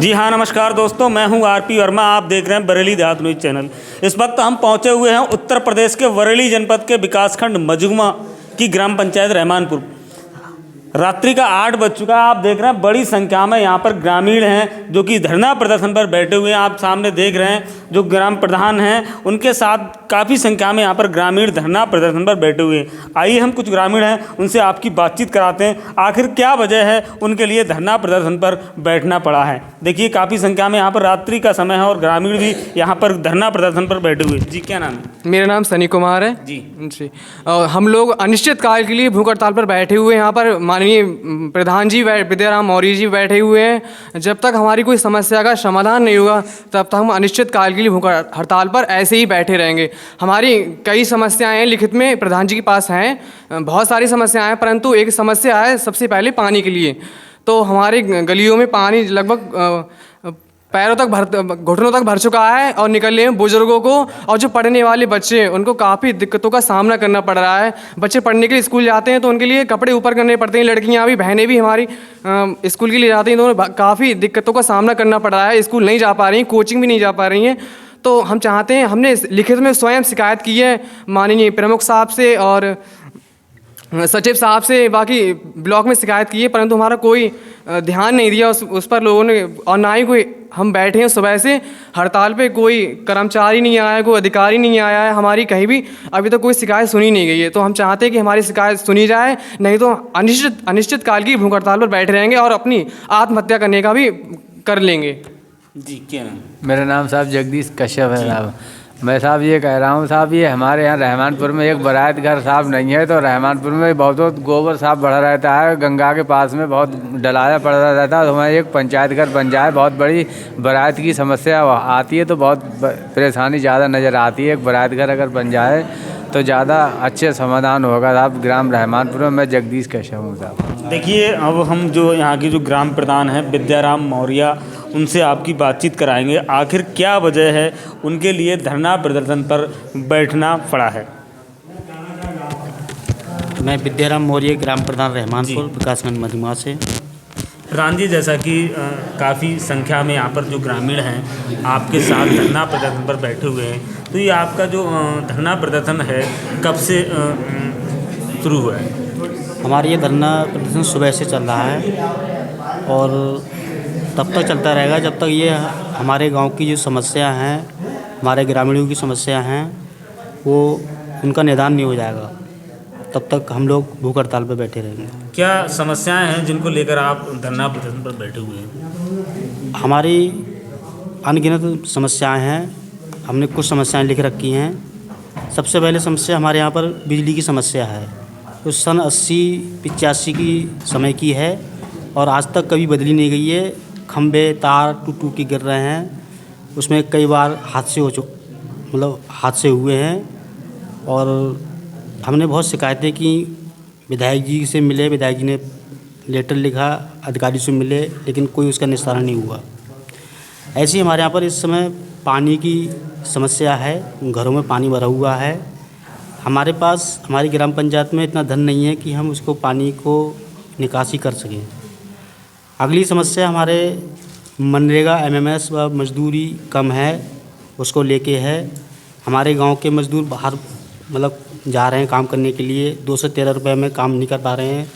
जी हाँ, नमस्कार दोस्तों, मैं हूँ आरपी वर्मा। आप देख रहे हैं बरेली देहात न्यूज़ चैनल। इस वक्त हम पहुँचे हुए हैं उत्तर प्रदेश के बरेली जनपद के विकासखंड मझुमा की ग्राम पंचायत रहमानपुर। रात्रि का 8 बज चुका है। आप देख रहे हैं बड़ी संख्या में यहाँ पर ग्रामीण हैं जो कि धरना प्रदर्शन पर बैठे हुए हैं। आप सामने देख रहे हैं जो ग्राम प्रधान हैं उनके साथ काफ़ी संख्या में यहाँ पर ग्रामीण धरना प्रदर्शन पर बैठे हुए हैं। आइए हम कुछ ग्रामीण हैं उनसे आपकी बातचीत कराते हैं, आखिर क्या वजह है उनके लिए धरना प्रदर्शन पर बैठना पड़ा है। देखिए काफ़ी संख्या में यहाँ पर रात्रि का समय है और ग्रामीण भी यहाँ पर धरना प्रदर्शन पर बैठे हुए। जी क्या नाम है? मेरा नाम सनी कुमार है। जी हम लोग अनिश्चित काल के लिए भूख हड़ताल पर बैठे हुए हैं। यहाँ पर माननीय प्रधान जी विद्याराम मौर्य जी बैठे हुए हैं। जब तक हमारी कोई समस्या का समाधान नहीं होगा तब तक हम अनिश्चित काल के लिए भूख हड़ताल पर ऐसे ही बैठे रहेंगे। हमारी कई समस्याएं लिखित में प्रधान जी के पास हैं, बहुत सारी समस्याएं हैं, परंतु एक समस्या है सबसे पहले पानी के लिए। तो हमारे गलियों में पानी लगभग पैरों तक घुटनों तक भर चुका है और निकलने में बुजुर्गों को और जो पढ़ने वाले बच्चे हैं उनको काफ़ी दिक्कतों का सामना करना पड़ रहा है। बच्चे पढ़ने के लिए स्कूल जाते हैं तो उनके लिए कपड़े ऊपर करने पड़ते हैं। लड़कियां भी, बहनें भी हमारी स्कूल के लिए जाती हैं तो उन्हें काफ़ी दिक्कतों का सामना करना पड़ रहा है। स्कूल नहीं जा पा रही हैं, कोचिंग भी नहीं जा पा रही हैं। तो हम चाहते हैं, हमने लिखित में स्वयं शिकायत की है माननीय प्रमुख साहब से और सचिव साहब से, बाकी ब्लॉक में शिकायत की है, परंतु हमारा कोई ध्यान नहीं दिया उस पर लोगों ने। और ना ही कोई, हम बैठे हैं सुबह से हड़ताल पे, कोई कर्मचारी नहीं आया है, कोई अधिकारी नहीं आया है हमारी कहीं भी अभी तक कोई शिकायत सुनी नहीं गई है। तो हम चाहते हैं कि हमारी शिकायत सुनी जाए, नहीं तो अनिश्चित काल की भूख हड़ताल पर बैठे रहेंगे और अपनी आत्महत्या करने का भी कर लेंगे। जी क्या नाम? मेरा नाम साहब जगदीश कश्यप है साहब। मैं साहब ये कह रहा हूँ साहब, ये हमारे यहाँ रहमानपुर में एक बारात घर साहब नहीं है, तो रहमानपुर में बहुत गोबर साहब बढ़ा रहता है। गंगा के पास में बहुत डलाया पड़ा रहता है। तो हमारे एक पंचायत घर बन जाए, बहुत बड़ी बारात की समस्या आती है तो बहुत परेशानी ज़्यादा नज़र आती है। एक बारात घर अगर बन जाए तो ज़्यादा अच्छे समाधान होगा साहब। ग्राम रहमानपुर में मैं जगदीश कश्यप हूँ साहब। देखिए अब हम जो यहाँ के जो ग्राम प्रधान हैं विद्याराम मौर्य, उनसे आपकी बातचीत कराएंगे, आखिर क्या वजह है उनके लिए धरना प्रदर्शन पर बैठना पड़ा है। मैं विद्याराम मौर्य, ग्राम प्रधान रहमानपुर, विकासखंड मझुमा से। प्रधान जी, जैसा कि काफ़ी संख्या में यहाँ पर जो ग्रामीण हैं आपके साथ धरना प्रदर्शन पर बैठे हुए हैं, तो ये आपका जो धरना प्रदर्शन है कब से शुरू हुआ है? हमारा ये धरना प्रदर्शन सुबह से चल रहा है और तब तक चलता रहेगा जब तक ये हमारे गांव की जो समस्या हैं, हमारे ग्रामीणों की समस्या हैं, वो उनका निदान नहीं हो जाएगा तब तक हम लोग भूख हड़ताल पर बैठे रहेंगे। क्या समस्याएं हैं जिनको लेकर आप धरना प्रदर्शन पर बैठे हुए हैं? हमारी अनगिनत समस्याएं हैं, हमने कुछ समस्याएं लिख रखी हैं। सबसे पहले समस्या हमारे यहाँ पर बिजली की समस्या है, तो सन 80-85 की समय की है और आज तक कभी बदली नहीं गई है। खंबे तार टूट के गिर रहे हैं, उसमें कई बार हादसे हुए हैं और हमने बहुत शिकायतें की। विधायक जी से मिले, विधायक जी ने लेटर लिखा, अधिकारी से मिले, लेकिन कोई उसका निस्तारण नहीं हुआ। ऐसे ही हमारे यहाँ पर इस समय पानी की समस्या है, घरों में पानी भरा हुआ है। हमारे पास, हमारी ग्राम पंचायत में इतना धन नहीं है कि हम उसको पानी को निकासी कर सकें। अगली समस्या हमारे मनरेगा एमएमएस व मजदूरी कम है, उसको लेके है। हमारे गांव के मजदूर बाहर जा रहे हैं काम करने के लिए, 213 रुपये में काम नहीं कर पा रहे हैं।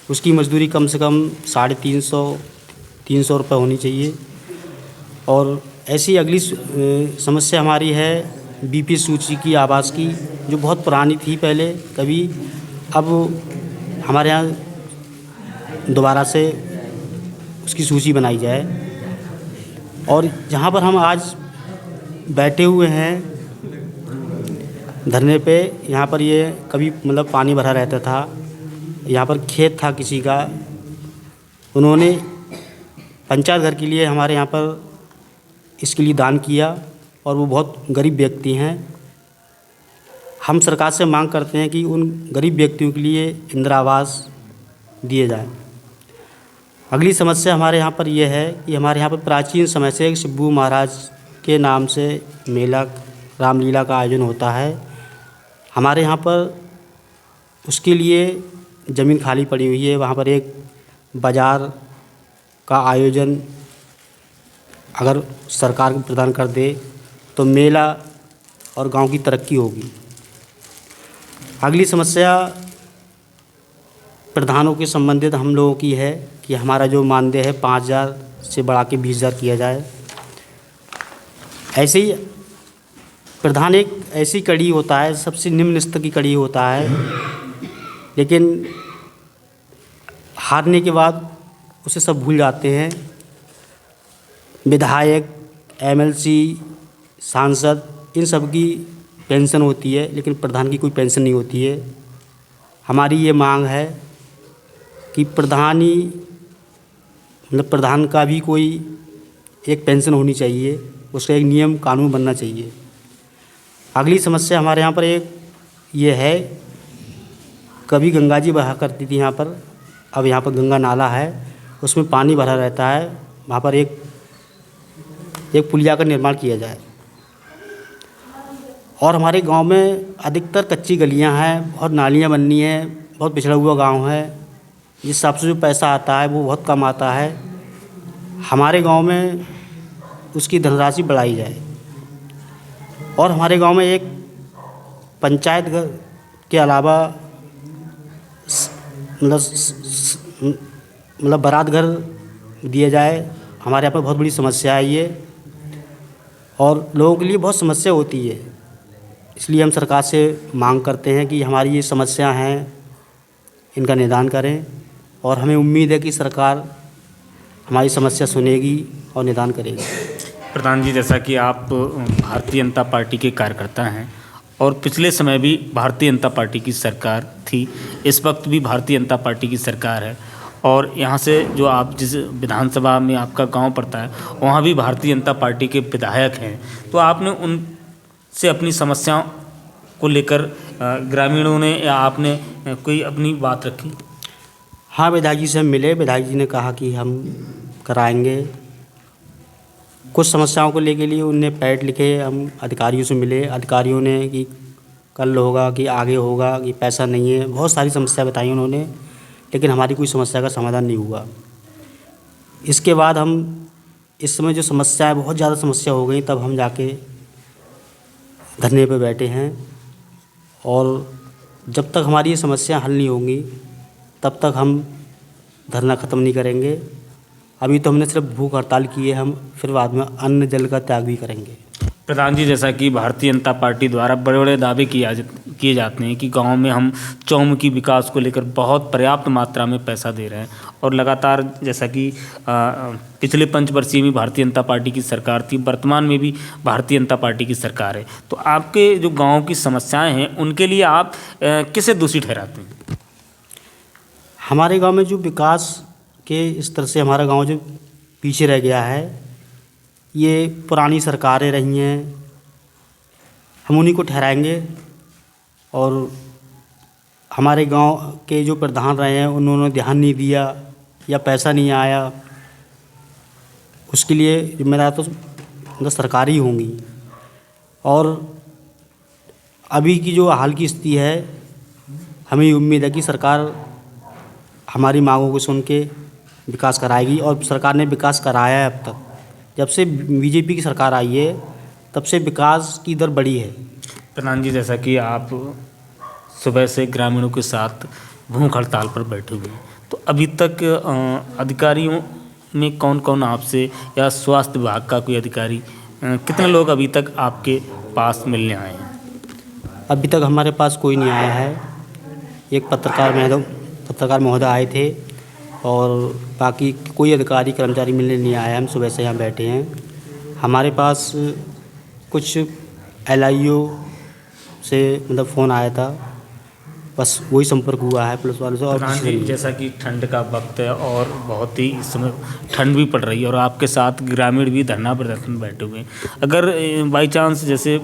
उसकी मजदूरी कम से कम 350 रुपये होनी चाहिए। और ऐसी अगली समस्या हमारी है बीपी सूची की, आवास की, जो बहुत पुरानी थी पहले कभी, अब हमारे यहाँ दोबारा से उसकी सूची बनाई जाए। और जहाँ पर हम आज बैठे हुए हैं धरने पे, यहाँ पर ये कभी पानी भरा रहता था। यहाँ पर खेत था किसी का, उन्होंने पंचायत घर के लिए हमारे यहाँ पर इसके लिए दान किया और वो बहुत गरीब व्यक्ति हैं। हम सरकार से मांग करते हैं कि उन गरीब व्यक्तियों के लिए इंदिरा आवास दिए जाए। अगली समस्या हमारे यहाँ पर यह है कि हमारे यहाँ पर प्राचीन समय से शिब्बू महाराज के नाम से मेला, रामलीला का आयोजन होता है। हमारे यहाँ पर उसके लिए ज़मीन खाली पड़ी हुई है, वहाँ पर एक बाज़ार का आयोजन अगर सरकार प्रदान कर दे तो मेला और गांव की तरक्की होगी। अगली समस्या प्रधानों के संबंधित हम लोगों की है कि हमारा जो मानदेय है 5,000 से बढ़ा के 20,000 किया जाए। ऐसे ही प्रधान एक ऐसी कड़ी होता है, सबसे निम्न स्तर की कड़ी होता है, लेकिन हारने के बाद उसे सब भूल जाते हैं। विधायक, एमएलसी, सांसद, इन सब की पेंशन होती है, लेकिन प्रधान की कोई पेंशन नहीं होती है। हमारी ये मांग है कि प्रधान ही मतलब प्रधान का भी कोई एक पेंशन होनी चाहिए, उसका एक नियम कानून बनना चाहिए। अगली समस्या हमारे यहाँ पर एक ये है, कभी गंगा जी बहा करती थी यहाँ पर, अब यहाँ पर गंगा नाला है, उसमें पानी भरा रहता है। वहाँ पर एक पुलिया का निर्माण किया जाए। और हमारे गांव में अधिकतर कच्ची गलियां हैं, बहुत नालियां बननी हैं, बहुत पिछड़ा हुआ गांव है। जिस हिसाब से जो पैसा आता है वो बहुत कम आता है। हमारे गांव में उसकी धनराशि बढ़ाई जाए। और हमारे गांव में एक पंचायत घर के अलावा मतलब बारात घर दिया जाए। हमारे यहाँ पर बहुत बड़ी समस्या है ये, और लोगों के लिए बहुत समस्या होती है। इसलिए हम सरकार से मांग करते हैं कि हमारी ये समस्या हैं, इनका निदान करें, और हमें उम्मीद है कि सरकार हमारी समस्या सुनेगी और निदान करेगी। प्रधान जी, जैसा कि आप भारतीय जनता पार्टी के कार्यकर्ता हैं और पिछले समय भी भारतीय जनता पार्टी की सरकार थी, इस वक्त भी भारतीय जनता पार्टी की सरकार है, और यहाँ से जो आप जिस विधानसभा में आपका गांव पड़ता है वहाँ भी भारतीय जनता पार्टी के विधायक हैं, तो आपने उनसे अपनी समस्याओं को लेकर ग्रामीणों ने या आपने कोई अपनी बात रखी? हाँ, विधायक जी से हम मिले। विधायक जी ने कहा कि हम कराएंगे। कुछ समस्याओं को लेके लिए उनने पैड लिखे, हम अधिकारियों से मिले। अधिकारियों ने कि कल होगा, कि आगे होगा, कि पैसा नहीं है, बहुत सारी समस्या बताई उन्होंने, लेकिन हमारी कोई समस्या का समाधान नहीं हुआ। इसके बाद हम इस समय जो समस्या है, बहुत ज़्यादा समस्या हो गई, तब हम जाके धरने पे बैठे हैं। और जब तक हमारी ये समस्या हल नहीं होंगी तब तक हम धरना ख़त्म नहीं करेंगे। अभी तो हमने सिर्फ भूख हड़ताल की है, हम फिर बाद में अन्न जल का त्याग भी करेंगे। प्रधान जी, जैसा कि भारतीय जनता पार्टी द्वारा बड़े बड़े दावे किए जाते हैं कि गांव में हम चौमुखी विकास को लेकर बहुत पर्याप्त मात्रा में पैसा दे रहे हैं, और लगातार जैसा कि पिछले पंचवर्षीय में भारतीय जनता पार्टी की सरकार थी, वर्तमान में भी भारतीय जनता पार्टी की सरकार है, तो आपके जो गाँव की समस्याएँ हैं उनके लिए आप किसे दोषी ठहराते हैं? हमारे गांव में जो विकास के स्तर से हमारा गांव जो पीछे रह गया है, ये पुरानी सरकारें रही हैं, हम उन्हीं को ठहराएंगे। और हमारे गांव के जो प्रधान रहे हैं उन्होंने ध्यान नहीं दिया या पैसा नहीं आया, उसके लिए जिम्मेदार तो मतलब सरकार ही होंगी। और अभी की जो हाल की स्थिति है, हमें उम्मीद है कि सरकार हमारी मांगों को सुन के विकास कराएगी, और सरकार ने विकास कराया है। अब तक जब से बीजेपी की सरकार आई है तब से विकास की दर बढ़ी है। प्रधान जी, जैसा कि आप सुबह से ग्रामीणों के साथ भूख हड़ताल पर बैठे हुए हैं, तो अभी तक अधिकारियों में कौन कौन आपसे, या स्वास्थ्य विभाग का कोई अधिकारी, कितने लोग अभी तक आपके पास मिलने आए हैं? अभी तक हमारे पास कोई नहीं आया है। एक पत्रकार महोदय आए थे, और बाकी कोई अधिकारी कर्मचारी मिलने नहीं आया। हम सुबह से यहाँ बैठे हैं। हमारे पास कुछ LIO से मतलब फ़ोन आया था, बस वही संपर्क हुआ है पुलिस वालों से। और जैसा कि ठंड का वक्त है और बहुत ही इस समय ठंड भी पड़ रही है, और आपके साथ ग्रामीण भी धरना प्रदर्शन में बैठे हुए हैं, अगर बाई चांस जैसे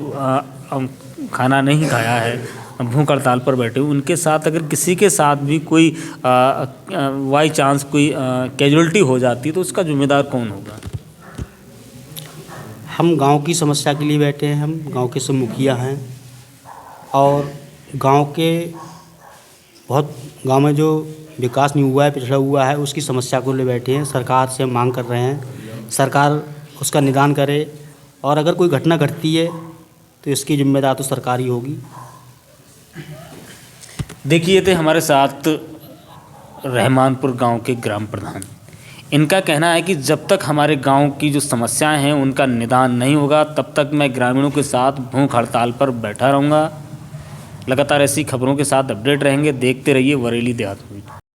खाना नहीं खाया है, भूख हड़ताल पर बैठे हुए, उनके साथ अगर किसी के साथ भी कोई बाई चांस कोई कैजुअल्टी हो जाती है तो उसका जिम्मेदार कौन होगा? हम गांव की समस्या के लिए बैठे हैं। हम गांव के सब मुखिया हैं, और गांव में जो विकास नहीं हुआ है, पिछड़ा हुआ है, उसकी समस्या को ले बैठे हैं। सरकार से हम मांग कर रहे हैं, सरकार उसका निदान करे, और अगर कोई घटना घटती है तो इसकी जिम्मेदार तो सरकार ही होगी। देखिए थे हमारे साथ रहमानपुर गांव के ग्राम प्रधान। इनका कहना है कि जब तक हमारे गांव की जो समस्याएं हैं उनका निदान नहीं होगा तब तक मैं ग्रामीणों के साथ भूख हड़ताल पर बैठा रहूँगा। लगातार ऐसी खबरों के साथ अपडेट रहेंगे। देखते रहिए बरेली देहात न्यूज़।